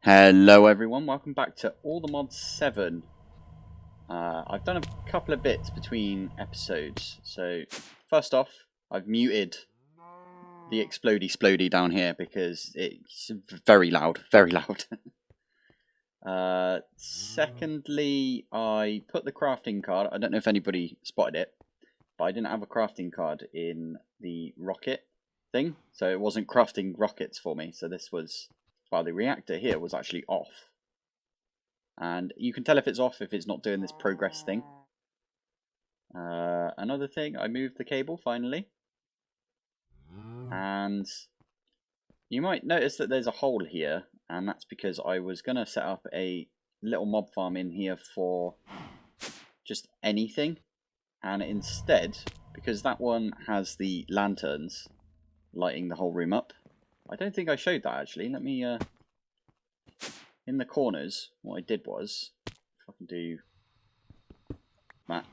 Hello everyone, welcome back to All the Mods 7. I've done a couple of bits between episodes. So first off, I've muted the explodey down here because it's very loud, very loud. Secondly, I put the crafting card, I don't know if anybody spotted it, but I didn't have a crafting card in the rocket thing, so it wasn't crafting rockets for me. So this was, well, the reactor here was actually off. And you can tell if it's off if it's not doing this progress thing. Another thing, I moved the cable finally. And you might notice that there's a hole here, and that's because I was going to set up a little mob farm in here for just anything. And instead, because that one has the lanterns lighting the whole room up, I don't think I showed that actually. Let me, in the corners, what I did was, if I can do that,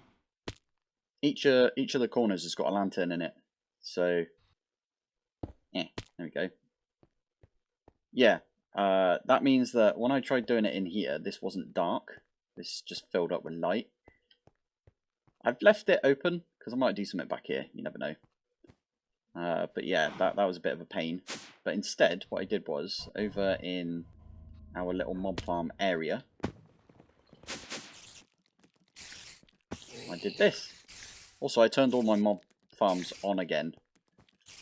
each of the corners has got a lantern in it. So, yeah, there we go. Yeah, that means that when I tried doing it in here, this wasn't dark. This just filled up with light. I've left it open because I might do something back here. You never know. But yeah, that was a bit of a pain. But instead, what I did was, over in our little mob farm area, I did this. Also, I turned all my mob farms on again.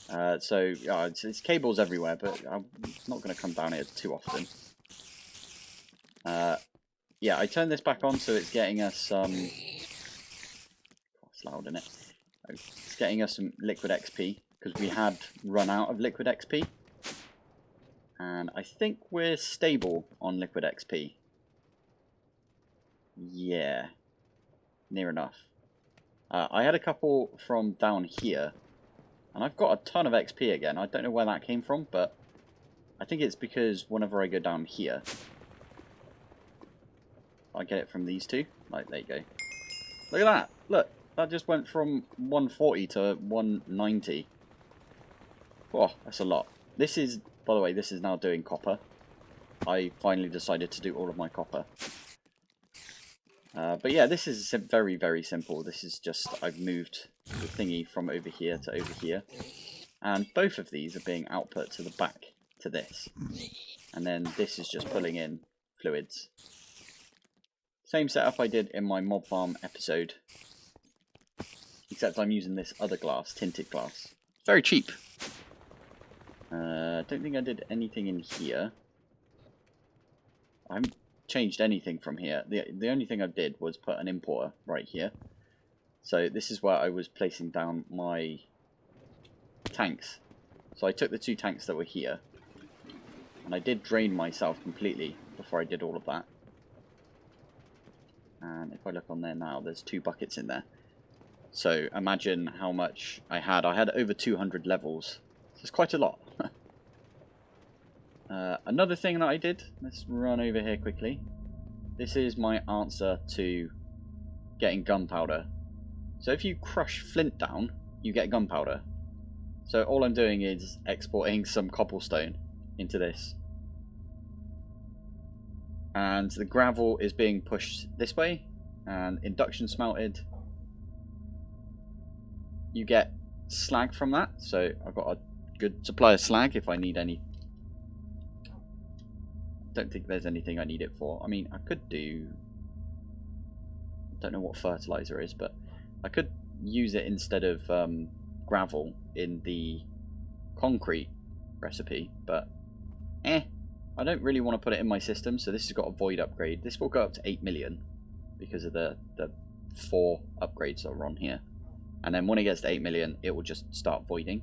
So it's cables everywhere, but I'm not going to come down here too often. Yeah, I turned this back on, so it's getting us some. It's loud, isn't it? It's getting us some liquid XP because we had run out of liquid XP. And I think we're stable on liquid XP. Yeah, near enough. I had a couple from down here, and I've got a ton of XP again. I don't know where that came from, but I think it's because whenever I go down here, I get it from these two. Like, there you go. Look at that. Look, that just went from 140 to 190. Oh, that's a lot. This is, by the way, this is now doing copper. I finally decided to do all of my copper. But yeah, this is very, very simple. This is just, I've moved the thingy from over here to over here. And both of these are being output to the back to this. And then this is just pulling in fluids. Same setup I did in my mob farm episode. Except I'm using this other glass, tinted glass. Very cheap. Don't think I did anything in here. I haven't changed anything from here. The only thing I did was put an importer right here. So this is where I was placing down my tanks. So I took the two tanks that were here, and I did drain myself completely before I did all of that. And if I look on there now, there's 2 buckets in there. So imagine how much I had. I had over 200 levels. So it's quite a lot. Another thing that I did, let's run over here quickly. This is my answer to getting gunpowder. So if you crush flint down, you get gunpowder. So all I'm doing is exporting some cobblestone into this. And the gravel is being pushed this way, and induction smelted. You get slag from that, so I've got a good supply of slag if I need any. Don't think there's anything I need it for. I mean, I could do, don't know what fertilizer is, but I could use it instead of gravel in the concrete recipe, but I don't really want to put it in my system. So this has got a void upgrade. This will go up to 8 million because of the 4 upgrades that are on here, and then when it gets to 8 million it will just start voiding.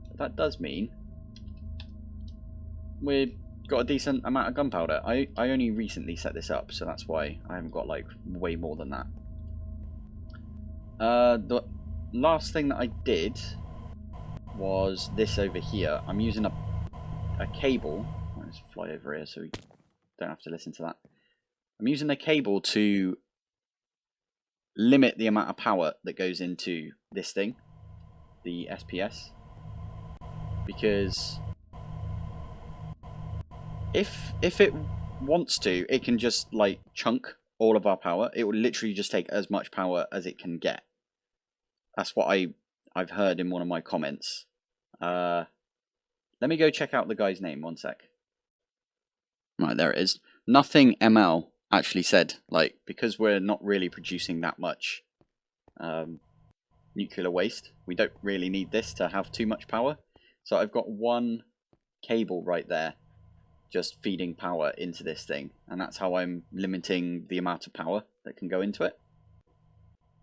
But that does mean we've got a decent amount of gunpowder. I only recently set this up, so that's why I haven't got like way more than that. The last thing that I did was this over here. I'm using a cable. Let's fly over here so we don't have to listen to that. I'm using a cable to limit the amount of power that goes into this thing, the SPS, because If it wants to, it can just like chunk all of our power. It will literally just take as much power as it can get. That's what I've heard in one of my comments. Let me go check out the guy's name. 1 sec. Right, there it is. Nothing ML actually said, like, because we're not really producing that much nuclear waste, we don't really need this to have too much power. So I've got one cable right there just feeding power into this thing, and that's how I'm limiting the amount of power that can go into it.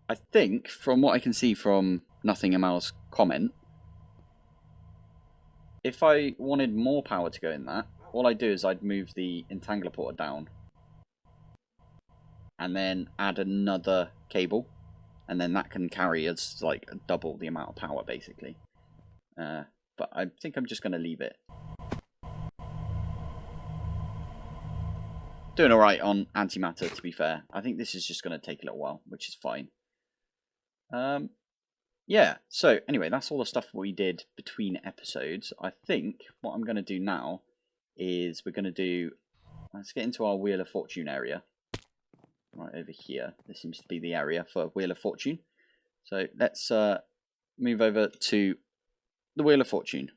I think, from what I can see from Nothing ML's comment, if I wanted more power to go in that, all I'd do is I'd move the entangler porter down and then add another cable, and then that can carry as like double the amount of power basically. But I think I'm just going to leave it. Doing alright on antimatter, to be fair. I think this is just going to take a little while, which is fine. Yeah, so anyway, that's all the stuff we did between episodes. I think what I'm going to do now is we're going to do... Let's get into our Wheel of Fortune area. Right over here. This seems to be the area for Wheel of Fortune. So let's move over to the Wheel of Fortune.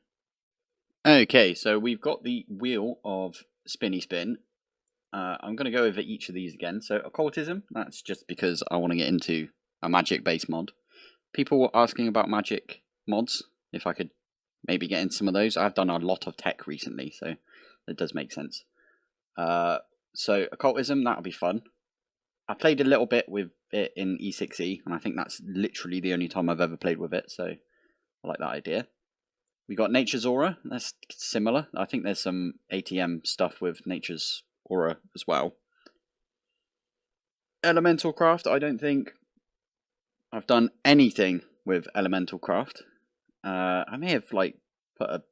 Okay, so we've got the Wheel of Spinny Spin. I'm going to go over each of these again. So Occultism, that's just because I want to get into a magic-based mod. People were asking about magic mods, if I could maybe get in some of those. I've done a lot of tech recently, so it does make sense. So Occultism, that'll be fun. I played a little bit with it in E6E, and I think that's literally the only time I've ever played with it, so I like that idea. We got Nature's Aura, that's similar. I think there's some ATM stuff with Nature's Aura as well. Elemental Craft, I don't think I've done anything with Elemental Craft. I may have like put a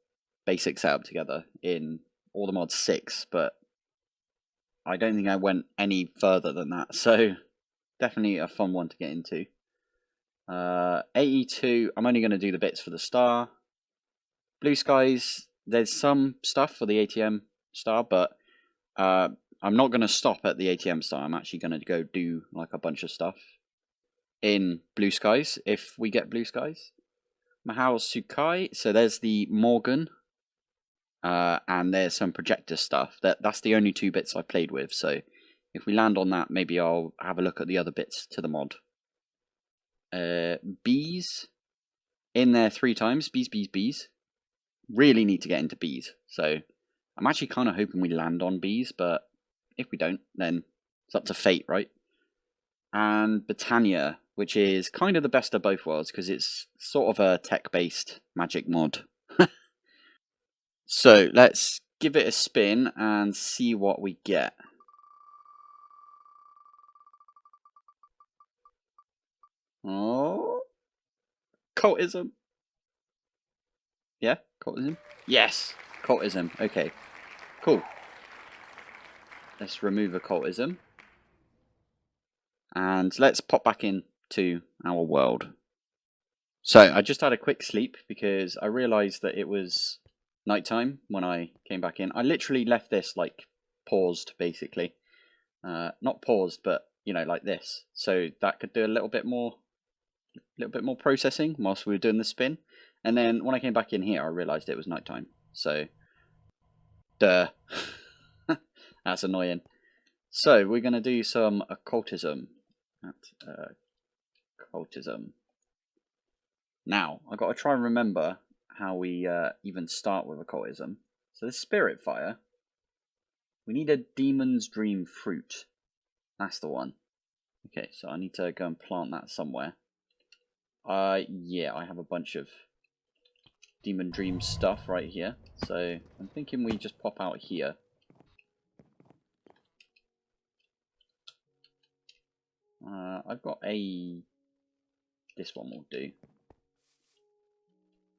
basic setup together in All the Mods 6, but I don't think I went any further than that, so definitely a fun one to get into. AE2, I'm only going to do the bits for the star. Blue Skies, there's some stuff for the ATM star, but I'm not going to stop at the ATM star. I'm actually going to go do like a bunch of stuff in Blue Skies, if we get Blue Skies. Mahao Sukai, so there's the Morgan, and there's some projector stuff. That's the only 2 bits I played with, so if we land on that, maybe I'll have a look at the other bits to the mod. Bees, in there 3 times, bees. Really need to get into bees, so I'm actually kind of hoping we land on bees, but if we don't, then it's up to fate, right? And Britannia, which is kind of the best of both worlds, because it's sort of a tech-based magic mod. So, let's give it a spin and see what we get. Oh, Occultism. Yeah, Occultism. Yes, Occultism. Okay, cool. Let's remove Occultism. And let's pop back into our world. So, I just had a quick sleep because I realised that it was nighttime when I came back in. I literally left this like paused, basically. Not paused, but you know, like this. So that could do a little bit more processing whilst we were doing the spin. And then when I came back in here, I realised it was nighttime. So, duh. That's annoying. So we're going to do some occultism. Occultism. Now, I've got to try and remember how we even start with occultism. So the spirit fire. We need a demon's dream fruit. That's the one. Okay, so I need to go and plant that somewhere. Yeah, I have a bunch of demon dream stuff right here. So I'm thinking we just pop out here. I've got this one will do.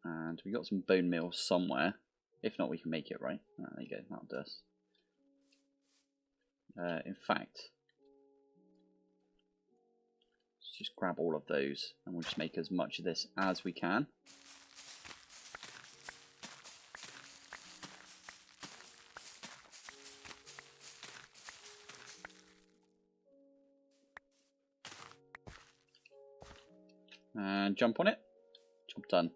And we got some bone meal somewhere. If not, we can make it, right? There you go, that'll do us. In fact, let's just grab all of those and we'll just make as much of this as we can. And jump on it. Job done.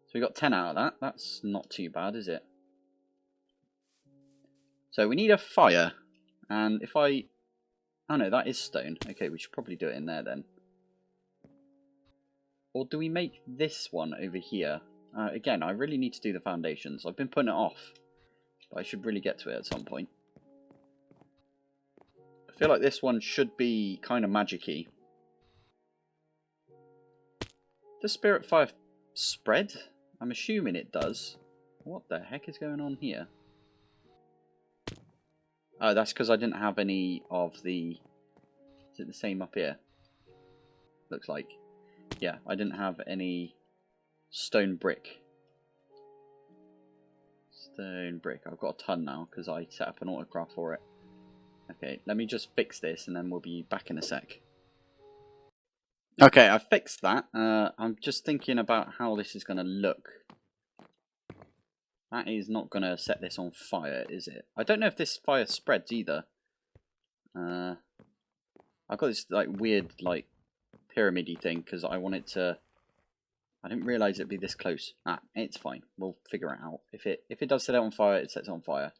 So we got 10 out of that. That's not too bad, is it? So we need a fire. And if I... Oh no, that is stone. Okay, we should probably do it in there then. Or do we make this one over here? Again, I really need to do the foundations. I've been putting it off. But I should really get to it at some point. I feel like this one should be kind of magic-y. Does Spirit Fire spread? I'm assuming it does. What the heck is going on here? Oh, that's because I didn't have any of the... Is it the same up here? Looks like. Yeah, I didn't have any stone brick. Stone brick. I've got a ton now because I set up an autocraft for it. Okay, let me just fix this and then we'll be back in a sec. Okay, I fixed that. I'm just thinking about how this is going to look. That is not going to set this on fire, is it? I don't know if this fire spreads either. I've got this like weird like pyramid-y thing because I want it to... I didn't realise it'd be this close. Ah, it's fine. We'll figure it out. If it does set it on fire, it sets it on fire.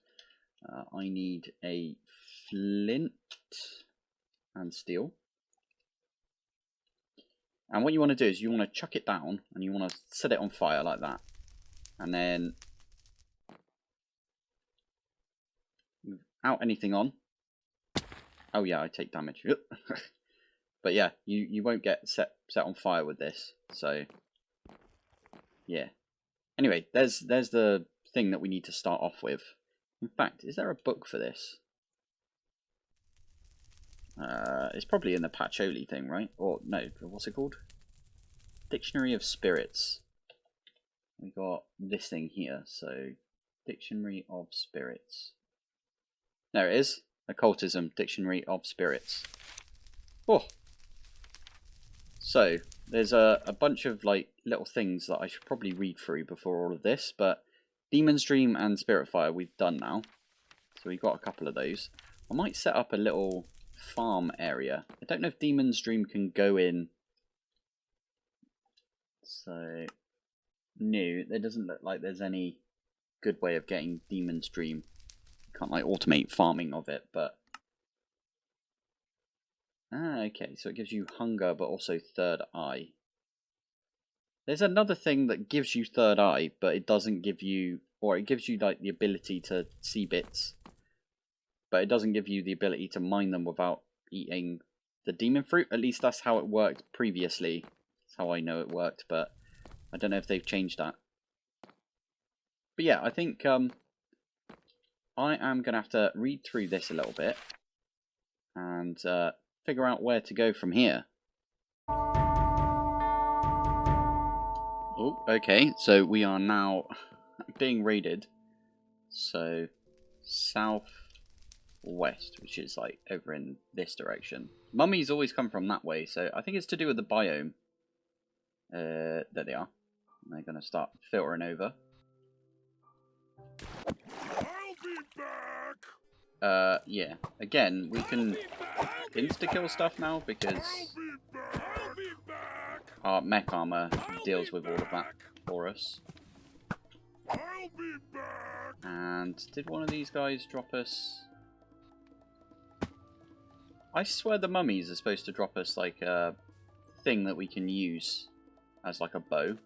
I need a flint and steel. And what you want to do is you want to chuck it down and you want to set it on fire like that. And then without anything on. Oh yeah, I take damage. But yeah, you won't get set on fire with this. So yeah. Anyway, there's the thing that we need to start off with. In fact, is there a book for this? It's probably in the Patchouli thing, right? Or no, what's it called? Dictionary of Spirits. We got this thing here, so Dictionary of Spirits. There it is. Occultism, Dictionary of Spirits. Oh! So, there's a bunch of like little things that I should probably read through before all of this, but Demon's Dream and Spirit Fire we've done now. So we've got a couple of those. I might set up a little farm area. I don't know if Demon's Dream can go in. So, no, there doesn't look like there's any good way of getting Demon's Dream. You can't like automate farming of it, but... Ah, okay, so it gives you hunger, but also third eye. There's another thing that gives you third eye, but it doesn't give you... Or it gives you like the ability to see bits. But it doesn't give you the ability to mine them without eating the demon fruit. At least that's how it worked previously. That's how I know it worked, but I don't know if they've changed that. But yeah, I think I am going to have to read through this a little bit and figure out where to go from here. Oh, okay, so we are now being raided. So, southwest, which is like over in this direction. Mummies always come from that way, so I think it's to do with the biome. There they are. And they're going to start filtering over. I'll be back. Yeah. Again, we can insta-kill stuff now because I'll be back. our mech armor deals with all of that for us. I'll be back. And did one of these guys drop us... I swear the mummies are supposed to drop us like a thing that we can use as like a bow.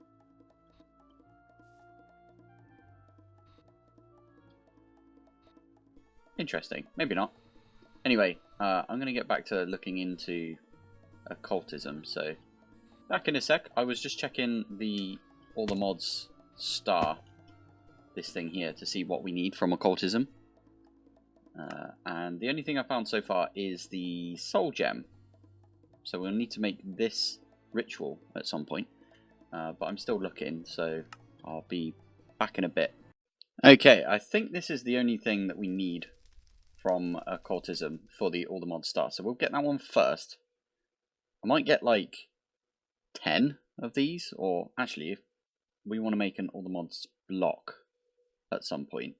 Interesting. Maybe not. Anyway, I'm going to get back to looking into occultism. So, back in a sec. I was just checking all the mods star, this thing here, to see what we need from occultism. And the only thing I found so far is the soul gem. So we'll need to make this ritual at some point. But I'm still looking, so I'll be back in a bit. Okay, I think this is the only thing that we need from occultism for all the mods star. So we'll get that one first. I might get like 10 of these, or actually if we want to make an all the mods block at some point,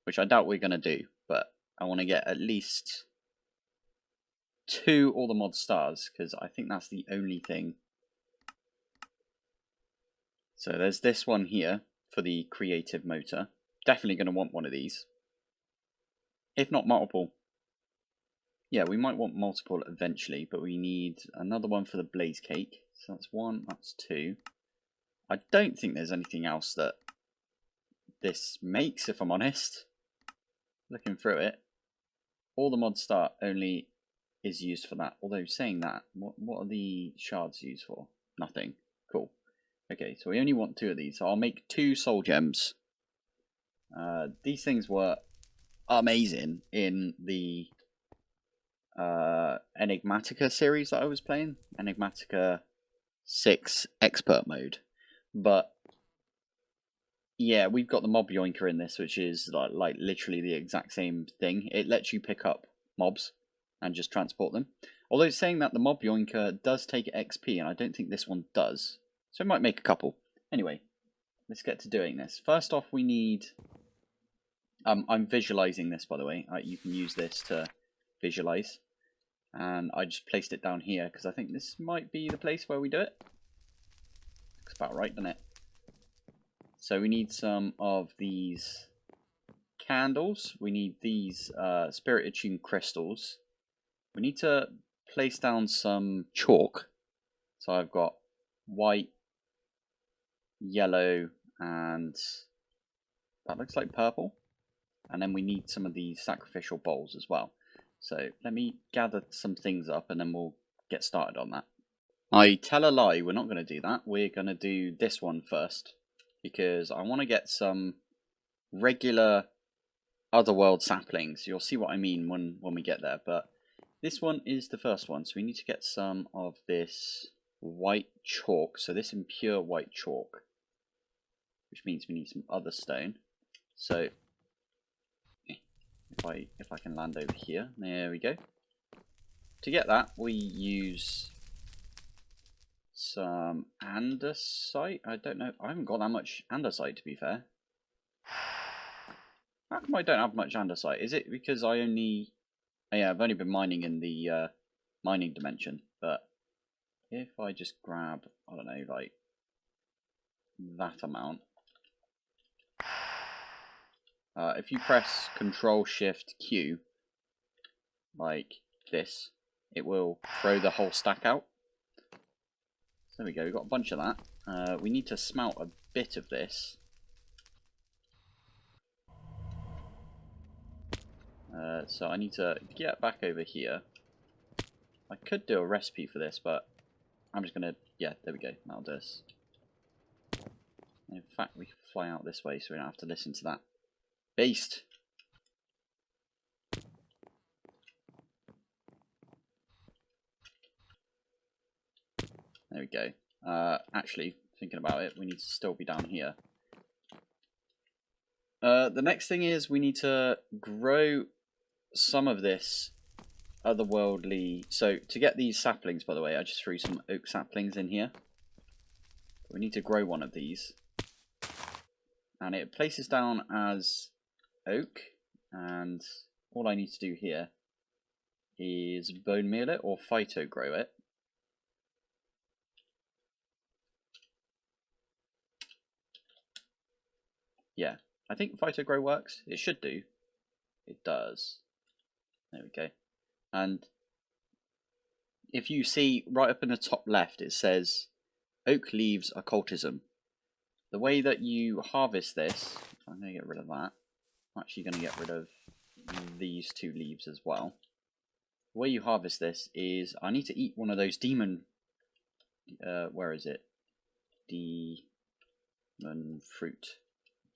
which I doubt we're going to do, but I want to get at least 2 all the mod stars, because I think that's the only thing So there's this one here for the creative motor. Definitely going to want one of these. If not multiple. Yeah, we might want multiple eventually, but we need another one for the blaze cake. So that's one, that's two. I don't think there's anything else that this makes, if I'm honest. Looking through it. All the mod start only is used for that. Although saying that, what are the shards used for? Nothing. Cool. Okay, so we only want two of these. So I'll make 2 soul gems. These things were amazing in the Enigmatica series that I was playing. Enigmatica 6 expert mode. But yeah, we've got the mob yoinker in this, which is like literally the exact same thing. It lets you pick up mobs and just transport them. Although saying that, the mob yoinker does take XP, and I don't think this one does. So I might make a couple. Anyway, let's get to doing this. First off, we need... I'm visualizing this, by the way. You can use this to visualize. And I just placed it down here, because I think this might be the place where we do it. Looks about right, doesn't it? So we need some of these candles. We need these spirit attuned crystals. We need to place down some chalk. So I've got white, yellow, and that looks like purple. And then we need some of these sacrificial bowls as well. So let me gather some things up and then we'll get started on that. I tell a lie, we're not going to do that. We're going to do this one first, because I want to get some regular otherworld saplings. You'll see what I mean when we get there, but this one is the first one, so we need to get some of this white chalk, so this impure white chalk, which means we need some other stone. So if I can land over here, there we go. To get that, we use some andesite. I don't know, I haven't got that much andesite, to be fair. How come I don't have much andesite? Is it because I only... yeah, I've only been mining in the mining dimension, but if I just grab, I don't know, like that amount. If you press Control Shift Q, like this, it will throw the whole stack out. So there we go, we've got a bunch of that. We need to smelt a bit of this. So I need to get back over here. I could do a recipe for this, but I'm just going to... yeah, there we go, that'll do us. In fact, we can fly out this way so we don't have to listen to that beast. There we go. Actually, thinking about it, we need to still be down here. The next thing is we need to grow some of this otherworldly... so to get these saplings, by the way, I just threw some oak saplings in here. We need to grow one of these. And it places down as oak, and all I need to do here is bone meal it or phyto grow it. Yeah, I think phyto grow works. It should do. It does. There we go. And if you see right up in the top left, it says oak leaves occultism. The way that you harvest this, I'm going to get rid of that. I'm actually going to get rid of these 2 leaves as well. The way you harvest this is, I need to eat one of those demon... where is it? Demon fruit.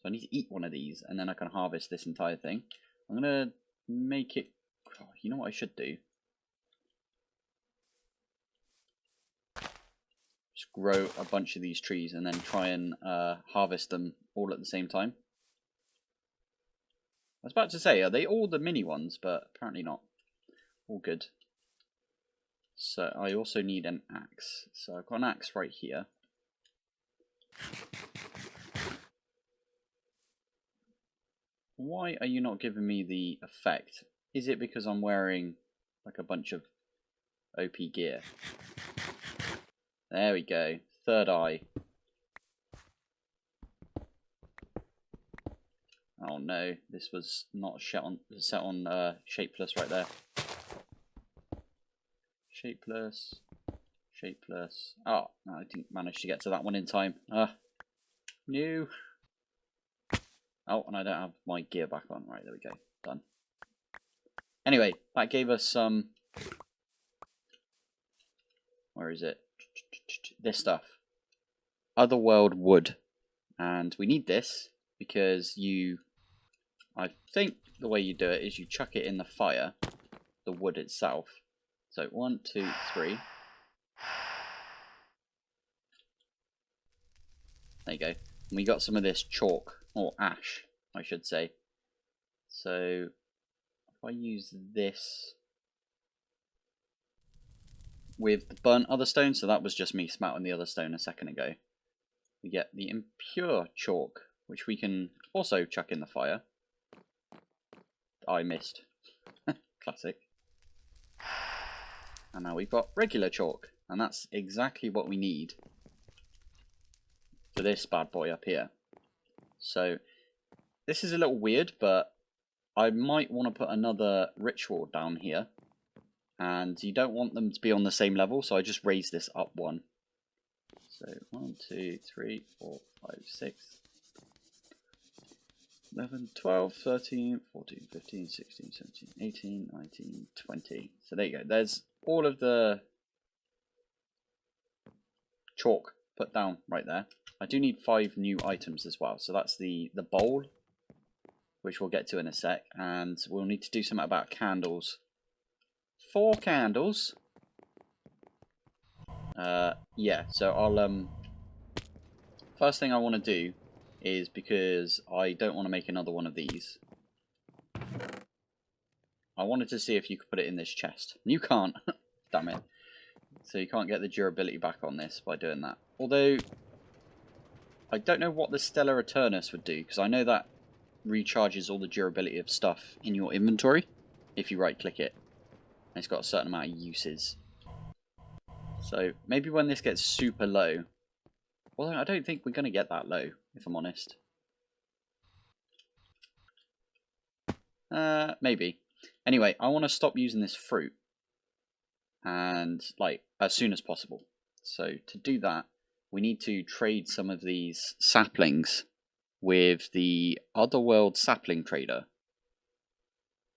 So I need to eat one of these, and then I can harvest this entire thing. I'm going to make it... oh, you know what I should do? Just grow a bunch of these trees and then try and harvest them all at the same time. I was about to say, are they all the mini ones? But apparently not. All good. So I also need an axe. So I've got an axe right here. Why are you not giving me the effect? Is it because I'm wearing like a bunch of OP gear? There we go. Third eye. Oh no, this was not set on shapeless right there. Shapeless. Shapeless. Oh, no, I didn't manage to get to that one in time. New. Oh, and I don't have my gear back on. Right, there we go. Done. Anyway, that gave us some... Where is it? This stuff. Otherworld wood. And we need this because I think the way you do it is you chuck it in the fire, the wood itself. So 1, 2, 3. There you go. And we got some of this chalk, or ash, I should say. So if I use this with the burnt other stone, so that was just me smelting the other stone a second ago. We get the impure chalk, which we can also chuck in the fire. I missed. Classic. And now we've got regular chalk, and that's exactly what we need for this bad boy up here. So this is a little weird, but I might want to put another ritual down here, and you don't want them to be on the same level, so I just raise this up one. So 1, 2, 3, 4, 5, 6, 11, 12, 13, 14, 15, 16, 17, 18, 19, 20. So there you go. There's all of the chalk put down right there. I do need 5 new items as well. So that's the bowl, which we'll get to in a sec. And we'll need to do something about candles. 4 candles. Yeah, so I'll... First thing I want to do is, because I don't want to make another one of these, I wanted to see if you could put it in this chest. You can't. Damn it. So you can't get the durability back on this by doing that. Although, I don't know what the Stellar Eternus would do, because I know that recharges all the durability of stuff in your inventory if you right click it. And it's got a certain amount of uses. So maybe when this gets super low, well, I don't think we're going to get that low, if I'm honest. Maybe. Anyway, I want to stop using this fruit, and like as soon as possible. So to do that, we need to trade some of these saplings with the Otherworld sapling trader.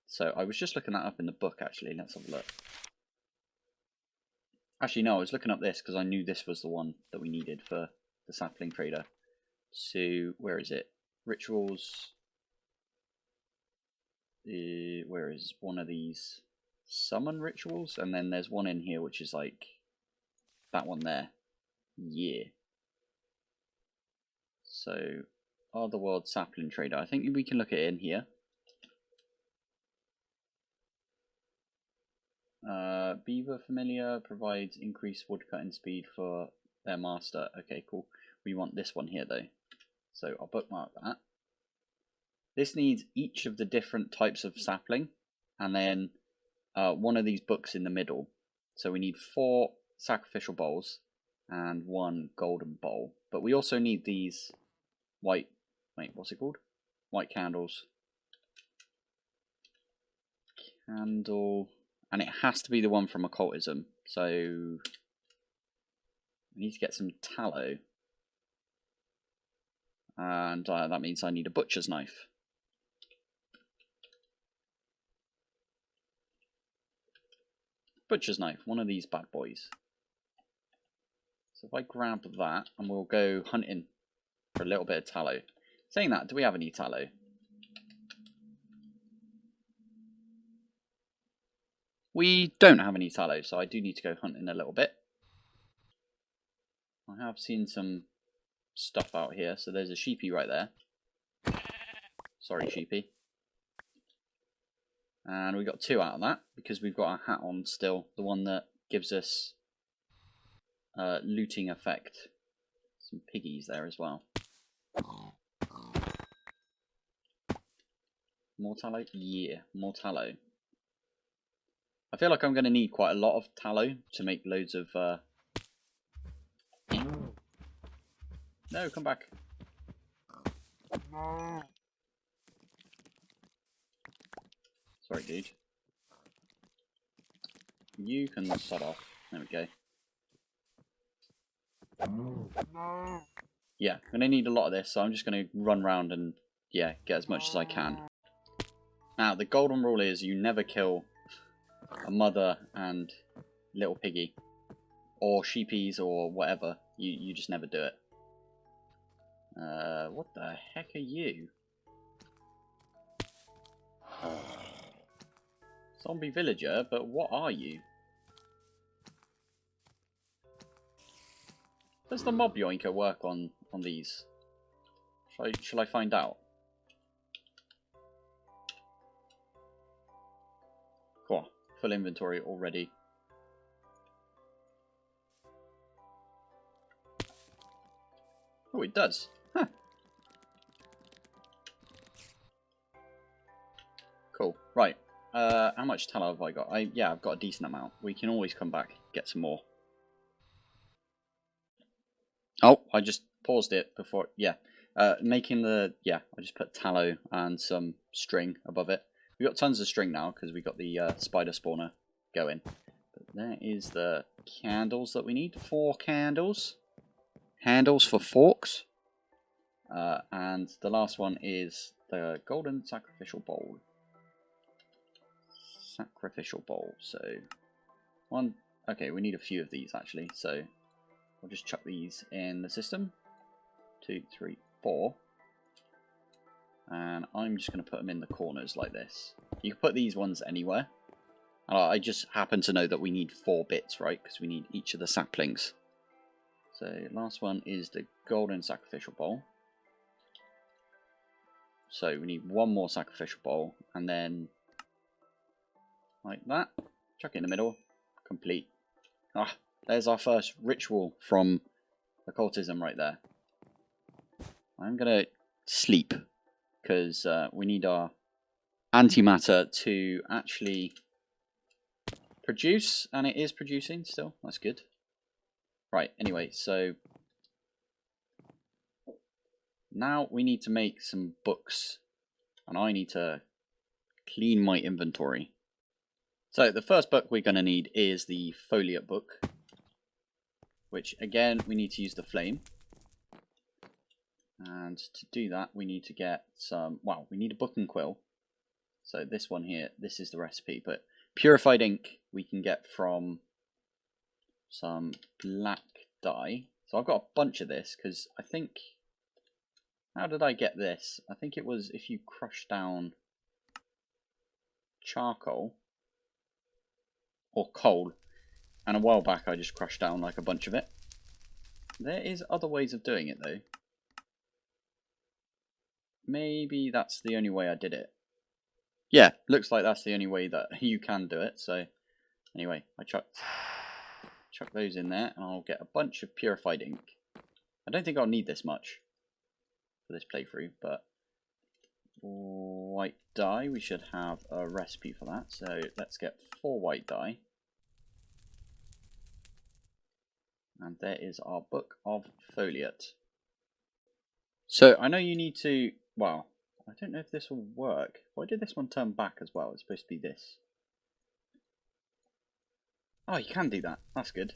So I was just looking that up in the book, actually. Let's have a look. Actually, no, I was looking up this because I knew this was the one that we needed for the sapling trader. So where is it? Rituals. Where is one of these? Summon rituals, and then there's one in here which is like that one there. Yeah. So Otherworld sapling trader. I think we can look at it in here. Beaver familiar provides increased woodcutting speed for their master. Okay, cool. We want this one here though, so I'll bookmark that. This needs each of the different types of sapling, and then one of these books in the middle. So we need 4 sacrificial bowls and 1 golden bowl. But we also need these white, what's it called? White candles. Candle, and it has to be the one from Occultism. So we need to get some tallow. And that means I need a butcher's knife. Butcher's knife, one of these bad boys. So if I grab that, and we'll go hunting for a little bit of tallow. Saying that, do we have any tallow? We don't have any tallow, so I do need to go hunting a little bit. I have seen some stuff out here, so there's a sheepy right there. Sorry, sheepy. And we got 2 out of that, because we've got our hat on still, the one that gives us looting effect. Some piggies there as well. More tallow? Yeah, more tallow. I feel like I'm going to need quite a lot of tallow to make loads of... No, come back. Sorry, dude. You can sod off. There we go. Yeah, I'm going to need a lot of this, so I'm just going to run around and, yeah, get as much as I can. Now, the golden rule is you never kill a mother and little piggy. Or sheepies or whatever. You just never do it. What the heck are you? Zombie villager, but what are you? Does the mob yoinker work on these? Shall I find out? Cool. Full inventory already. Oh, it does. Huh. Cool. Right. How much tallow have I got? Yeah, I've got a decent amount. We can always come back, get some more. Oh, I just paused it before. Yeah. Making the... Yeah, I just put tallow and some string above it. We've got tons of string now because we got the spider spawner going. But there is the candles that we need. 4 candles. Handles for forks. And the last one is the golden sacrificial bowl. Sacrificial bowl. So, one... Okay, we need a few of these actually. So, we'll just chuck these in the system. 2, 3, 4. And I'm just going to put them in the corners like this. You can put these ones anywhere. I just happen to know that we need 4 bits, right? Because we need each of the saplings. So, last one is the golden sacrificial bowl. So, we need 1 more sacrificial bowl. And then, like that. Chuck it in the middle. Complete. Ah, there's our first ritual from Occultism right there. I'm going to sleep. Because we need our antimatter to actually produce, and it is producing still. That's good. Right, anyway, so now we need to make some books, and I need to clean my inventory. So the first book we're going to need is the foliate book, which again we need to use the flame. And to do that, we need to get some, well, we need a book and quill. So this one here, this is the recipe. But purified ink we can get from some black dye. So I've got a bunch of this because I think, how did I get this? I think it was if you crush down charcoal or coal. And a while back I just crushed down like a bunch of it. There is other ways of doing it though. Maybe that's the only way I did it. Yeah, looks like that's the only way that you can do it. So anyway, I chuck those in there and I'll get a bunch of purified ink. I don't think I'll need this much for this playthrough, but white dye, we should have a recipe for that. So let's get 4 white dye. And there is our book of foliate. So I know you need to, well, I don't know if this will work. Why did this one turn back as well? It's supposed to be this. Oh, you can do that. That's good.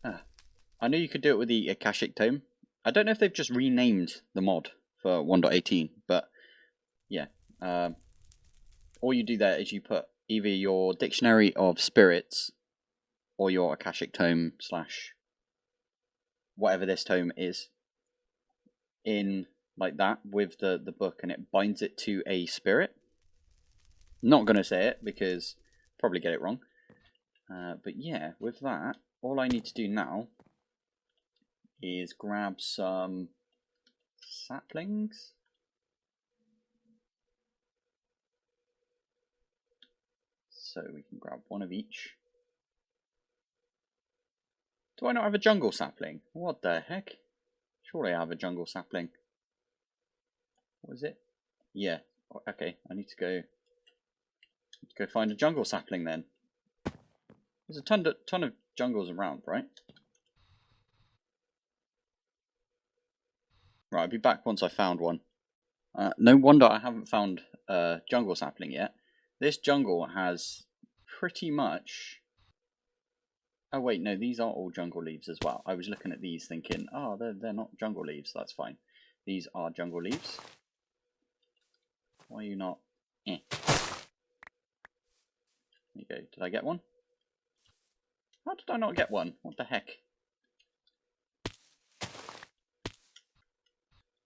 I know you could do it with the Akashic Tome. I don't know if they've just renamed the mod for 1.18, but yeah. All you do there is you put either your Dictionary of Spirits or your Akashic Tome / whatever this tome is in like that with the book, and it binds it to a spirit. Not going to say it because I'll probably get it wrong. But yeah, with that, all I need to do now is grab some saplings. So we can grab 1 of each. Do I not have a jungle sapling? What the heck? Surely I have a jungle sapling. What is it? Yeah. Okay, I need to go find a jungle sapling then. There's a ton of jungles around, right? Right, I'll be back once I found one. No wonder I haven't found a jungle sapling yet. this jungle has pretty much... Oh wait, no, these are all jungle leaves as well. I was looking at these thinking, oh, they're not jungle leaves, that's fine. These are jungle leaves. Why are you not... There you go. Did I get one? How did I not get one? What the heck?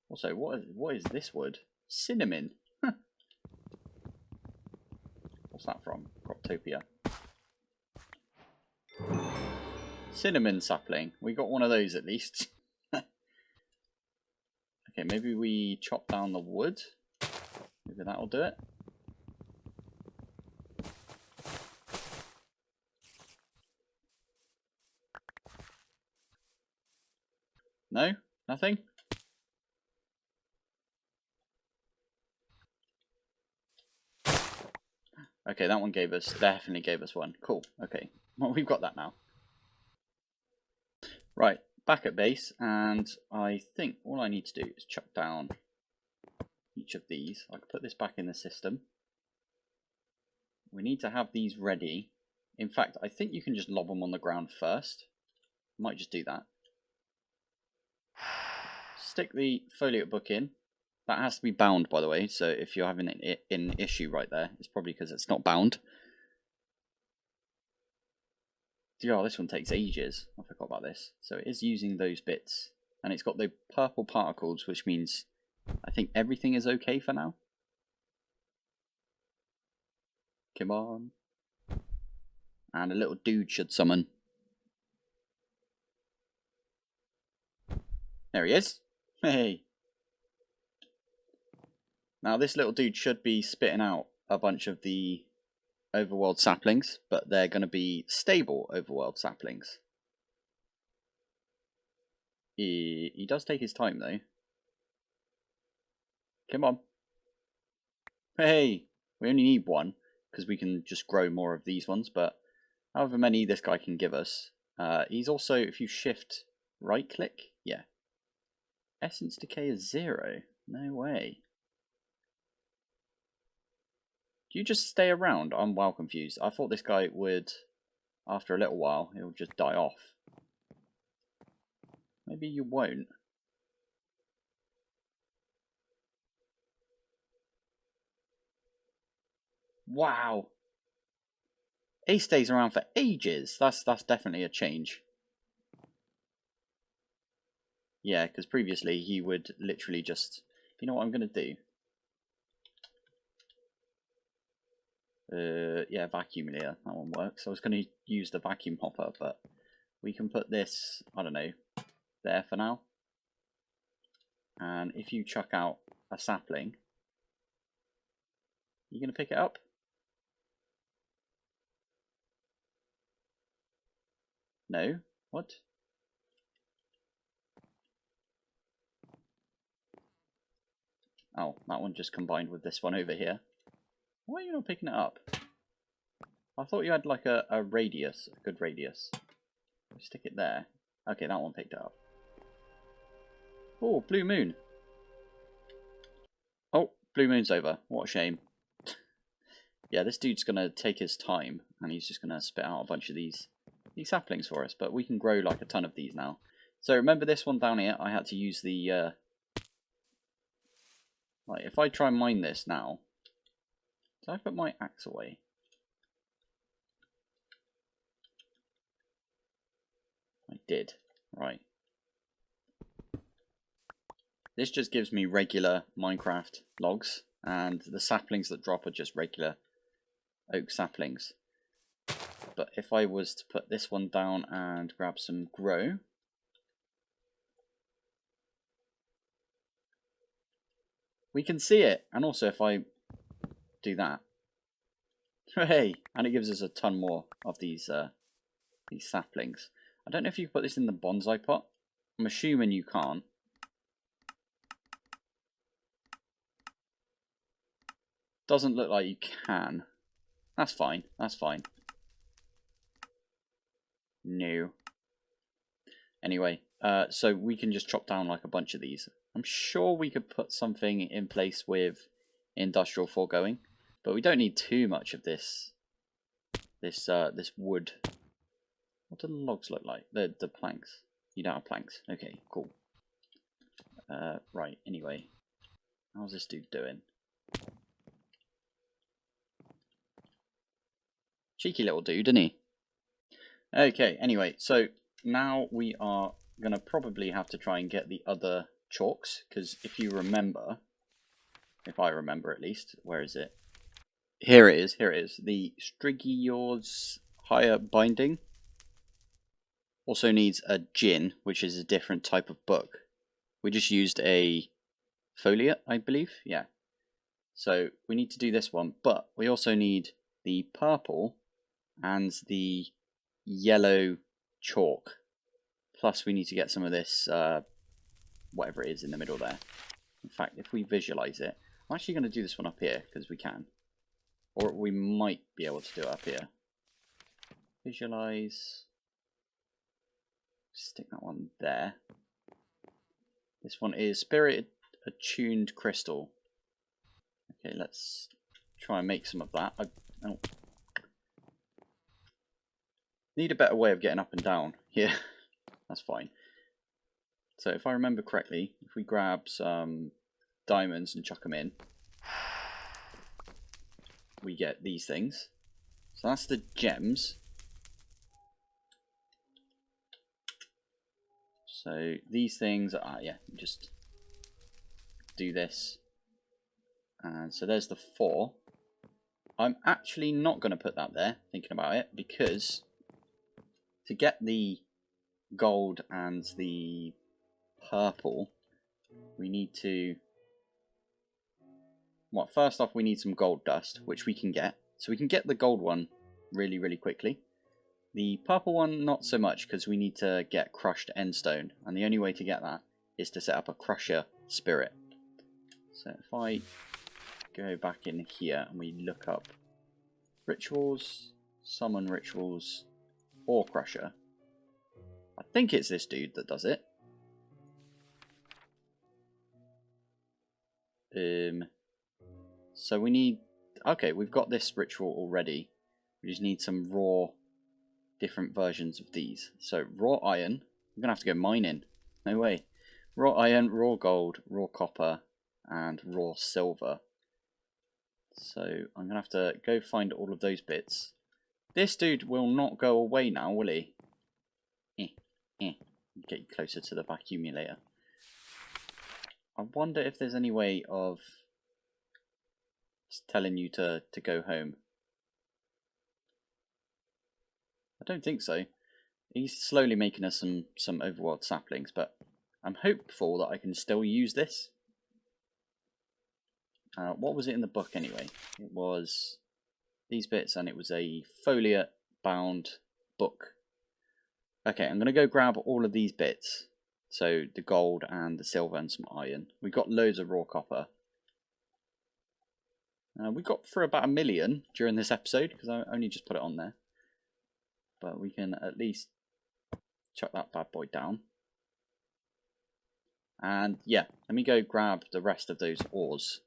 Also, what is this wood? Cinnamon. What's that from? Croptopia. Cinnamon sapling. We got one of those at least. Okay, maybe we chop down the wood. Maybe that'll do it. No? Nothing? Okay, that one definitely gave us one. Cool. Okay, well, we've got that now. Right, back at base, and I think all I need to do is chuck down each of these. I can put this back in the system. We need to have these ready. In fact, I think you can just lob them on the ground first. Might just do that. Stick the folio book in. That has to be bound, by the way, so if you're having an issue right there, it's probably because it's not bound. Oh, this one takes ages. I forgot about this. So it is using those bits. And it's got the purple particles, which means I think everything is okay for now. Come on. And a little dude should summon. There he is. Hey. Now this little dude should be spitting out a bunch of the overworld saplings, but they're going to be stable overworld saplings. He does take his time though. Come on. Hey, we only need one because we can just grow more of these ones, but however many this guy can give us. He's also, if you shift right click, yeah. Essence decay is 0. No way. Do you just stay around? I'm well confused. I thought this guy would, after a little while, he'll just die off. Maybe you won't. Wow. He stays around for ages. That's definitely a change. Yeah, because previously he would literally just... You know what I'm going to do? Yeah, vacuum layer. That one works. I was going to use the vacuum hopper, but we can put this, I don't know, there for now. And if you chuck out a sapling, you going to pick it up? No? What? Oh, that one just combined with this one over here. Why are you not picking it up? I thought you had like a radius, a good radius. Stick it there. Okay, that one picked it up. Oh, blue moon. Oh, blue moon's over. What a shame. Yeah, this dude's going to take his time, and he's just going to spit out a bunch of these saplings for us. But we can grow like a ton of these now. So remember this one down here? I had to use the... Like, if I try and mine this now... Did I put my axe away? I did. Right. This just gives me regular Minecraft logs, and the saplings that drop are just regular oak saplings. But if I was to put this one down and grab some grow, we can see it. And also if I do that, hey, and it gives us a ton more of these saplings. I don't know if you can put this in the bonsai pot. I'm assuming you can't. Doesn't look like you can. That's fine. That's fine. No. Anyway, so we can just chop down like a bunch of these. I'm sure we could put something in place with industrial foregoing. But we don't need too much of this wood. What do the logs look like? The planks. You don't have planks. Okay, cool. Right, anyway. How's this dude doing? Cheeky little dude, isn't he? Okay, anyway, so now we are going to probably have to try and get the other chalks, because if you remember, if I remember at least, where is it? Here it is. The Strigior's higher binding also needs a gin, which is a different type of book. We just used a foliate, I believe, yeah. So we need to do this one, but we also need the purple and the yellow chalk. Plus we need to get some of this, whatever it is in the middle there. In fact, if we visualize it, I'm actually going to do this one up here, because we can. Or we might be able to do it up here. Visualize. Stick that one there. This one is Spirit Attuned Crystal. Okay, let's try and make some of that. I need a better way of getting up and down here. That's fine. So if I remember correctly, if we grab some diamonds and chuck them in, we get these things. So that's the gems. So these things are, yeah, just do this. And so there's the 4. I'm actually not going to put that there, thinking about it, because to get the gold and the purple, we need to... Well, first off, we need some gold dust, which we can get. So we can get the gold one really, really quickly. The purple one, not so much, because we need to get crushed endstone. And the only way to get that is to set up a crusher spirit. So if I go back in here and we look up rituals, summon rituals, or crusher. I think it's this dude that does it. So we need... Okay, we've got this ritual already. We just need some raw, different versions of these. So raw iron. I'm going to have to go mining. No way. Raw iron, raw gold, raw copper, and raw silver. So I'm going to have to go find all of those bits. This dude will not go away now, will he? Get you closer to the vacuumulator. I wonder if there's any way of telling you to go home. I don't think so. He's slowly making us some overworld saplings, but I'm hopeful that I can still use this. What was it in the book anyway? It was these bits, and it was a foliate bound book. Okay, I'm going to go grab all of these bits. So the gold and the silver and some iron. We got loads of raw copper. We got for about 1 million during this episode, because I only just put it on there. But we can at least chuck that bad boy down. And yeah, let me go grab the rest of those ores.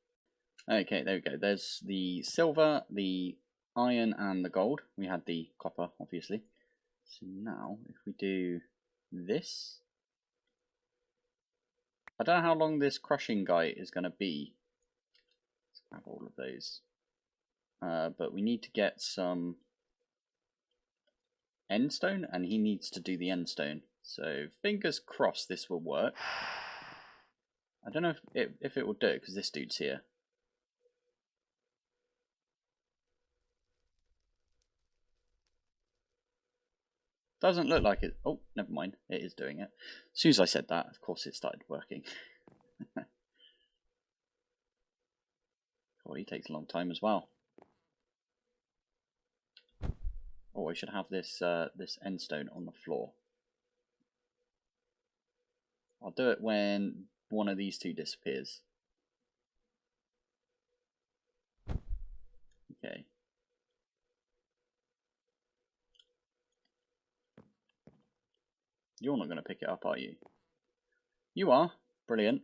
Okay, there we go. There's the silver, the iron, and the gold. We had the copper, obviously. So now, if we do this... I don't know how long this crushing guy is going to be. Let's grab all of those. But we need to get some endstone, and he needs to do the endstone. So fingers crossed this will work. I don't know if it will do it, because this dude's here. Doesn't look like it. Oh, never mind. It is doing it. As soon as I said that, of course it started working. Oh, he takes a long time as well. Oh, I should have this this endstone on the floor. I'll do it when one of these two disappears. Okay. You're not going to pick it up, are you? You are. Brilliant.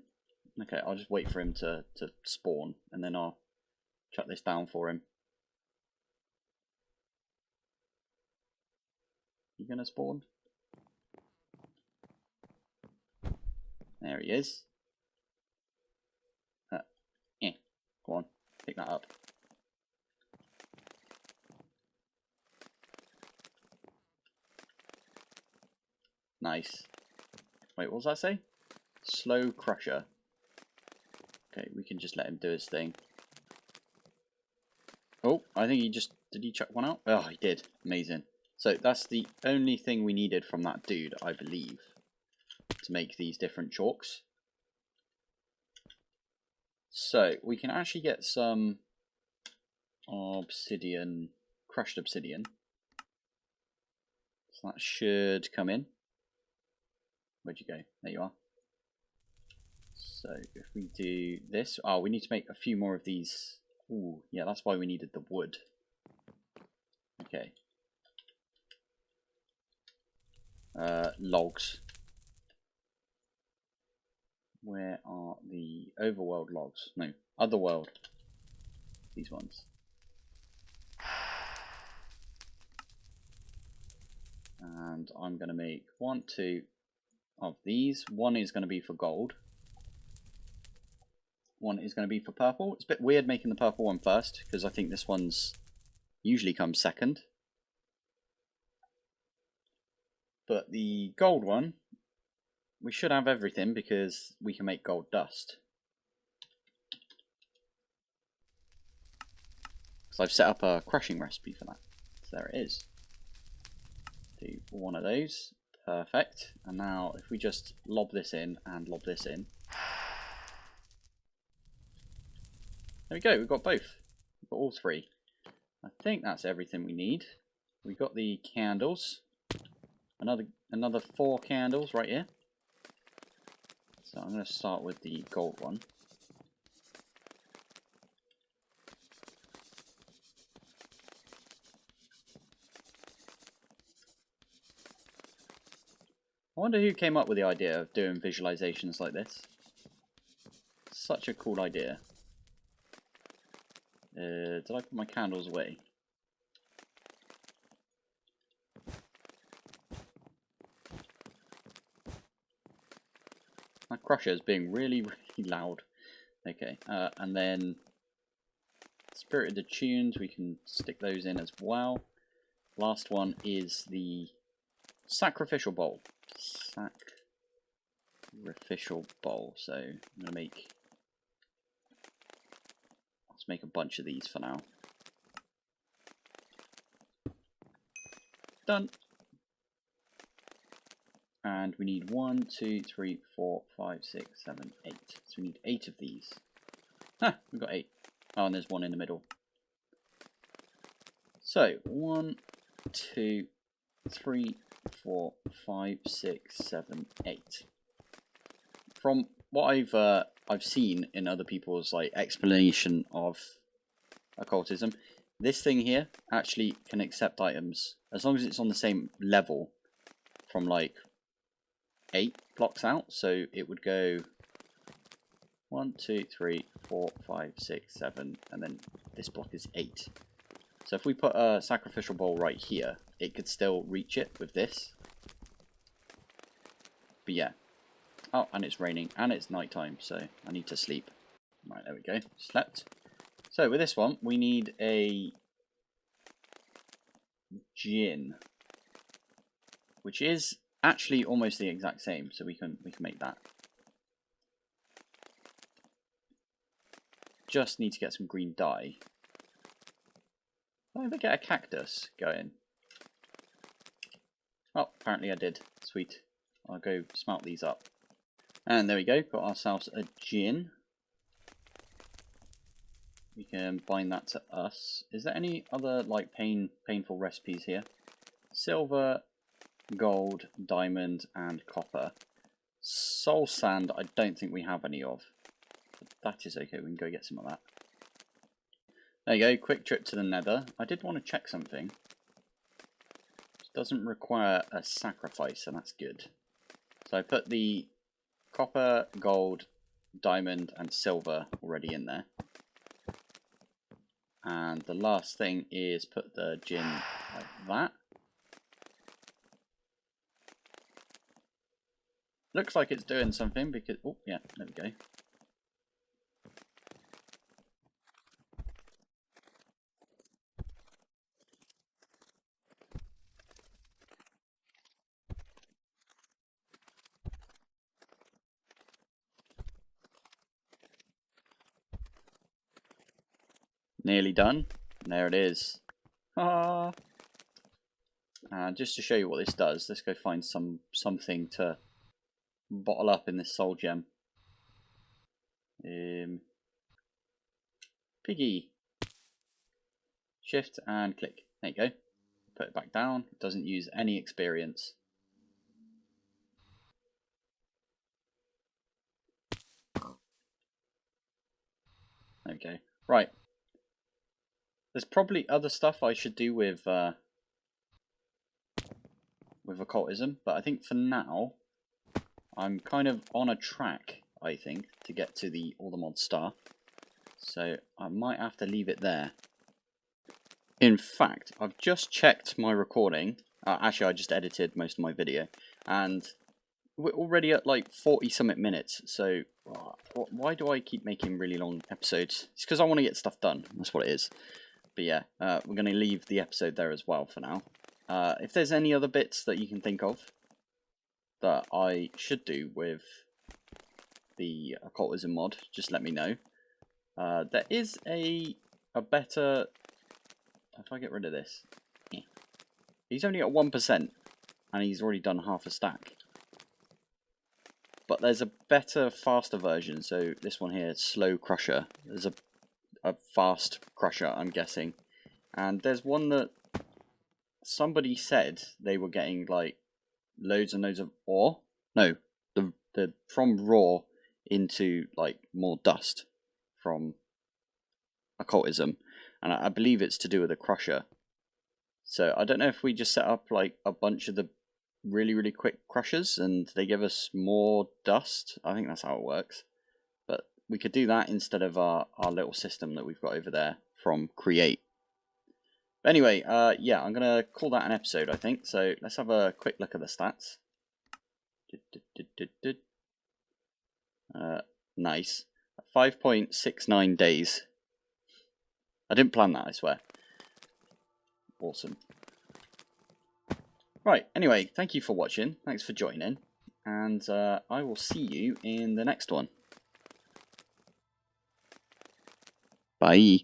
Okay, I'll just wait for him to spawn, and then I'll Shut this down for him. You gonna spawn? There he is. Go on, pick that up. Nice. Wait, what does that say? Slow crusher. Okay, we can just let him do his thing. Oh, I think he just... Did he chuck one out? Oh, he did. Amazing. So that's the only thing we needed from that dude, I believe, to make these different chalks. So we can actually get some obsidian, crushed obsidian. So that should come in. Where'd you go? There you are. So if we do this, oh, we need to make a few more of these. Ooh, yeah, that's why we needed the wood. Okay. Logs. Where are the overworld logs? No, otherworld. These ones. And I'm going to make 1, 2 of these. One is going to be for gold. One is going to be for purple. It's a bit weird making the purple one first, because I think this one's usually comes second. But the gold one, we should have everything because we can make gold dust. So I've set up a crushing recipe for that. So there it is. Do one of those. Perfect. And now if we just lob this in and lob this in. There we go, we've got both. We've got all three. I think that's everything we need. We've got the candles. Another 4 candles right here. So I'm going to start with the gold one. I wonder who came up with the idea of doing visualizations like this. Such a cool idea. Did I put my candles away? My crusher is being really, really loud. Okay, and then Spirited Attuned, we can stick those in as well. Last one is the Sacrificial Bowl. Sacrificial Bowl. So I'm going to make... Let's make a bunch of these for now. Done. And we need 1, 2, 3, 4, 5, 6, 7, 8. So we need 8 of these. Ha! We've got 8. Oh, and there's one in the middle. So 1, 2, 3, 4, 5, 6, 7, 8. From what I've seen in other people's like explanation of occultism, this thing here actually can accept items as long as it's on the same level from like 8 blocks out. So it would go 1, 2, 3, 4, 5, 6, 7, and then this block is 8. So if we put a sacrificial bowl right here, it could still reach it with this. But yeah. Oh, and it's raining, and it's nighttime, so I need to sleep. Right, there we go. Slept. So with this one, we need a gin, which is actually almost the exact same. So we can make that. Just need to get some green dye. Did I ever get a cactus going? Oh, apparently I did. Sweet. I'll go smelt these up. And there we go. Got ourselves a gin. We can bind that to us. Is there any other like painful recipes here? Silver, gold, diamond, and copper. Soul sand, I don't think we have any of. But that is okay. We can go get some of that. There you go. Quick trip to the Nether. I did want to check something. It doesn't require a sacrifice, so that's good. So I put the copper, gold, diamond, and silver already in there. And the last thing is put the gin like that. Looks like it's doing something because... Oh, yeah, there we go. Nearly done. There it is. Ah. Just to show you what this does, let's go find something to bottle up in this soul gem. Piggy. Shift and click. There you go. Put it back down. It doesn't use any experience. Okay. Right. There's probably other stuff I should do with occultism, but I think for now I'm kind of on a track, I think, to get to the Mod star. So I might have to leave it there. In fact, I've just checked my recording. Actually, I just edited most of my video, and we're already at like 40-something minutes. So why do I keep making really long episodes? It's because I want to get stuff done. That's what it is. But yeah, we're going to leave the episode there as well for now. If there's any other bits that you can think of that I should do with the occultism mod, just let me know. There is a better... If I get rid of this... Yeah. He's only at 1%, and he's already done half a stack. But there's a better, faster version, so this one here, Slow Crusher. There's a fast crusher, I'm guessing. And there's one that somebody said they were getting, like, loads and loads of ore. No, the from raw into, like, more dust from occultism. And I believe it's to do with the crusher. So I don't know if we just set up like a bunch of the really, really quick crushers and they give us more dust. I think that's how it works. But we could do that instead of our little system that we've got over there from Create. But anyway, yeah, I'm going to call that an episode, I think. So let's have a quick look at the stats. Nice. 5.69 days. I didn't plan that, I swear. Awesome. Right, anyway, thank you for watching. Thanks for joining. And I will see you in the next one. Bye.